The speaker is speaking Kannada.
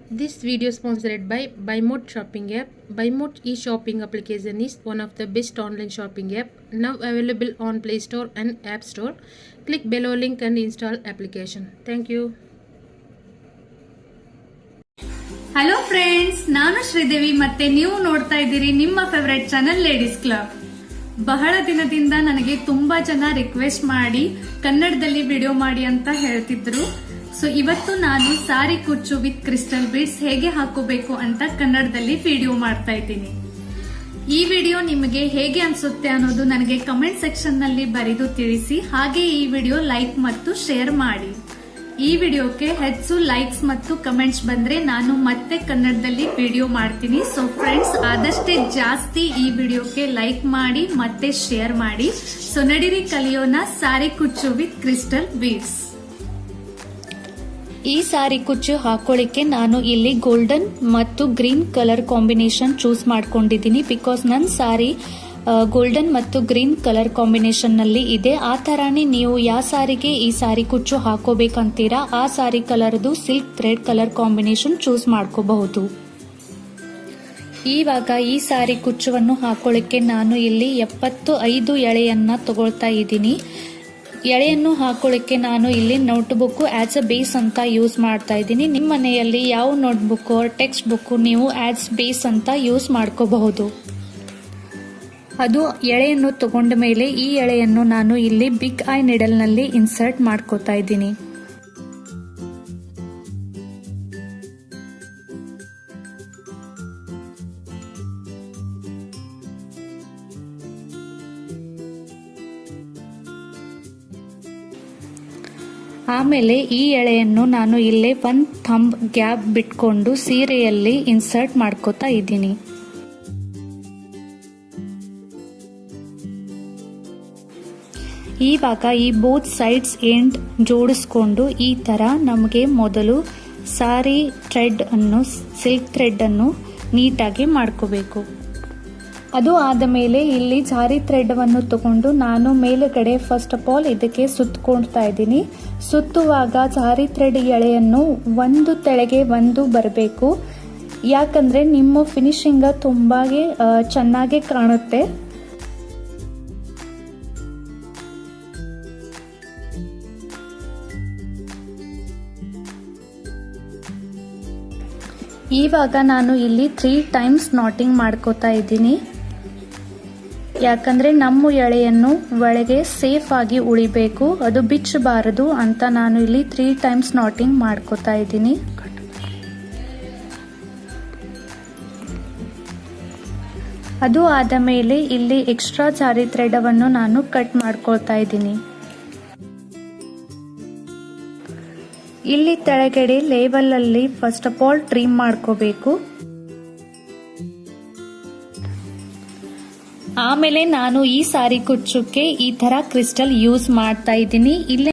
This video sponsored by BuyMode shopping app. BuyMode e-shopping application is one of the best online shopping app now available on Play Store and App Store. Click below link and install application. Thank you. Hello friends, ನಾನು ಶ್ರೀದೇವಿ ಮತ್ತೆ ನೀವು ನೋಡ್ತಾ ಇದ್ದೀರಿ ನಿಮ್ಮ ಫೇವರೇಟ್ ಚಾನೆಲ್ ಲೇಡೀಸ್ ಕ್ಲಬ್. ಬಹಳ ದಿನದಿಂದ ನನಗೆ ತುಂಬಾ ಜನ ರಿಕ್ವೆಸ್ಟ್ ಮಾಡಿ ಕನ್ನಡದಲ್ಲಿ ವಿಡಿಯೋ ಮಾಡಿ ಅಂತ ಹೇಳ್ತಿದ್ರು. ಸೊ ಇವತ್ತು ನಾನು ಸಾರಿ ಕುಚ್ಚು ವಿತ್ ಕ್ರಿಸ್ಟಲ್ ಬೀಡ್ಸ್ ಹೇಗೆ ಹಾಕೋಬೇಕು ಅಂತ ಕನ್ನಡದಲ್ಲಿ ವಿಡಿಯೋ ಮಾಡ್ತಾ ಇದ್ದೀನಿ. ಈ ವಿಡಿಯೋ ನಿಮಗೆ ಹೇಗೆ ಅನ್ಸುತ್ತೆ ಅನ್ನೋದು ನನಗೆ ಕಮೆಂಟ್ ಸೆಕ್ಷನ್ ನಲ್ಲಿ ಬರೆದು ತಿಳಿಸಿ. ಹಾಗೆ ಈ ವಿಡಿಯೋ ಲೈಕ್ ಮತ್ತು ಶೇರ್ ಮಾಡಿ. ಈ ವಿಡಿಯೋಕ್ಕೆ ಹೆಚ್ಚು ಲೈಕ್ಸ್ ಮತ್ತು ಕಮೆಂಟ್ಸ್ ಬಂದ್ರೆ ನಾನು ಮತ್ತೆ ಕನ್ನಡದಲ್ಲಿ ವಿಡಿಯೋ ಮಾಡ್ತೀನಿ. ಸೊ ಫ್ರೆಂಡ್ಸ್, ಆದಷ್ಟೇ ಜಾಸ್ತಿ ಈ ವಿಡಿಯೋಕ್ಕೆ ಲೈಕ್ ಮಾಡಿ ಮತ್ತೆ ಶೇರ್ ಮಾಡಿ. ಸೊ ನಡೀರಿ ಕಲಿಯೋಣ ಸಾರಿ ಕುಚ್ಚು ವಿತ್ ಕ್ರಿಸ್ಟಲ್ ಬೀಡ್ಸ್. ಈ ಸಾರಿ ಕುಚ್ಚು ಹಾಕೊಳ್ಳಿಕ್ಕೆ ನಾನು ಇಲ್ಲಿ ಗೋಲ್ಡನ್ ಮತ್ತು ಗ್ರೀನ್ ಕಲರ್ ಕಾಂಬಿನೇಷನ್ ಚೂಸ್ ಮಾಡ್ಕೊಂಡಿದ್ದೀನಿ. ಬಿಕಾಸ್ ನನ್ನ ಸಾರಿ ಗೋಲ್ಡನ್ ಮತ್ತು ಗ್ರೀನ್ ಕಲರ್ ಕಾಂಬಿನೇಷನ್ ನಲ್ಲಿ ಇದೆ. ಆ ತರಾನೇ ನೀವು ಯಾವ ಸಾರಿಗೆ ಈ ಸಾರಿ ಕುಚ್ಚು ಹಾಕೋಬೇಕಂತೀರಾ ಆ ಸಾರಿ ಕಲರ್ದು silk thread colour combination choose ಮಾಡ್ಕೋಬಹುದು. ಇವಾಗ ಈ ಸಾರಿ ಕುಚ್ಚುವನ್ನು ಹಾಕೊಳ್ಳಿಕ್ಕೆ ನಾನು ಇಲ್ಲಿ 75 ಎಳೆಯನ್ನ ತಗೊಳ್ತಾ ಇದ್ದೀನಿ. ಎಳೆಯನ್ನು ಹಾಕೊಳ್ಳಿಕ್ಕೆ ನಾನು ಇಲ್ಲಿ ನೋಟ್ಬುಕ್ ಆಸ್ ಅ ಬೇಸ್ ಅಂತ ಯೂಸ್ ಮಾಡ್ತಾ ಇದ್ದೀನಿ. ನಿಮ್ಮ ಮನೆಯಲ್ಲಿ ಯಾವ ನೋಟ್ಬುಕ್ ಟೆಕ್ಸ್ಟ್ ಬುಕ್ ನೀವು ಆಸ್ ಬೇಸ್ ಅಂತ ಯೂಸ್ ಮಾಡ್ಕೋಬಹುದು. ಅದು ಎಳೆಯನ್ನು ತಗೊಂಡ ಮೇಲೆ ಈ ಎಳೆಯನ್ನು ನಾನು ಇಲ್ಲಿ ಬಿಗ್ ಐ ನೀಡಲ್ ನಲ್ಲಿ ಇನ್ಸರ್ಟ್ ಮಾಡ್ಕೋತಾ ಇದ್ದೀನಿ. ಆಮೇಲೆ ಈ ಎಳೆಯನ್ನು ನಾನು ಇಲ್ಲೇ 1 ಥಂಬ್ ಗ್ಯಾಪ್ ಬಿಟ್ಕೊಂಡು ಸೀರೆಯಲ್ಲಿ ಇನ್ಸರ್ಟ್ ಮಾಡ್ಕೋತಾ ಇದ್ದೀನಿ. ಇವಾಗ ಈ ಬೋತ್ ಸೈಡ್ಸ್ ಎಂಡ್ ಜೋಡಿಸ್ಕೊಂಡು ಈ ತರ ನಮಗೆ ಮೊದಲು ಸಾರಿ ಥ್ರೆಡ್ ಅನ್ನು ಸಿಲ್ಕ್ ಥ್ರೆಡ್ ಅನ್ನು ನೀಟಾಗಿ ಮಾಡ್ಕೋಬೇಕು. ಅದು ಆದ ಮೇಲೆ ಇಲ್ಲಿ ಸಾರಿ ಥ್ರೆಡ್ ಅನ್ನು ತಗೊಂಡು ನಾನು ಮೇಲುಗಡೆ ಫಸ್ಟ್ ಆಫ್ ಆಲ್ ಇದಕ್ಕೆ ಸುತ್ತಕೊಳ್ತಾ ಇದ್ದೀನಿ. ಸುತ್ತುವಾಗ ಸಾರಿ ಥ್ರೆಡ್ ಎಳೆಯನ್ನು ಒಂದು ತೆಳಗೆ ಒಂದು ಬರಬೇಕು. ಯಾಕಂದ್ರೆ ನಿಮ್ಮ ಫಿನಿಶಿಂಗ್ ತುಂಬಾಗಿ ಚೆನ್ನಾಗಿ ಕಾಣುತ್ತೆ. ಇವಾಗ ನಾನು ಇಲ್ಲಿ 3 ಟೈಮ್ಸ್ ನಾಟಿಂಗ್ ಮಾಡ್ಕೋತಾ ಇದ್ದೀನಿ. ಯಾಕಂದ್ರೆ ನಮ್ಮ ಎಳೆಯನ್ನು ಒಳಗೆ ಸೇಫ್ ಆಗಿ ಉಳಿಬೇಕು, ಅದು ಬಿಚ್ಚಬಾರದು ಅಂತ ನಾನು ಇಲ್ಲಿ 3 ಟೈಮ್ಸ್ ನಾಟಿಂಗ್ ಮಾಡ್ಕೋತಾ ಇದ್ದೀನಿ. ಅದು ಆದ ಮೇಲೆ ಇಲ್ಲಿ ಎಕ್ಸ್ಟ್ರಾ ಸಾರಿ ಥ್ರೆಡ್ ಅನ್ನು ನಾನು ಕಟ್ ಮಾಡ್ಕೊಳ್ತಾ ಇದ್ದೀನಿ. ಇಲ್ಲಿ ತೆಳಗಡೆ ಲೇಬಲ್ ಅಲ್ಲಿ ಫಸ್ಟ್ ಆಫ್ ಆಲ್ ಟ್ರಿಮ್ ಮಾಡ್ಕೋಬೇಕು. ಆಮೇಲೆ ನಾನು ಈ ಸಾರಿ ಕುಚ್ಚುಕ್ಕೆ ಈ ತರ ಕ್ರಿಸ್ಟಲ್ ಯೂಸ್ ಮಾಡ್ತಾ ಇದ್ದೀನಿ. ಇಲ್ಲಿ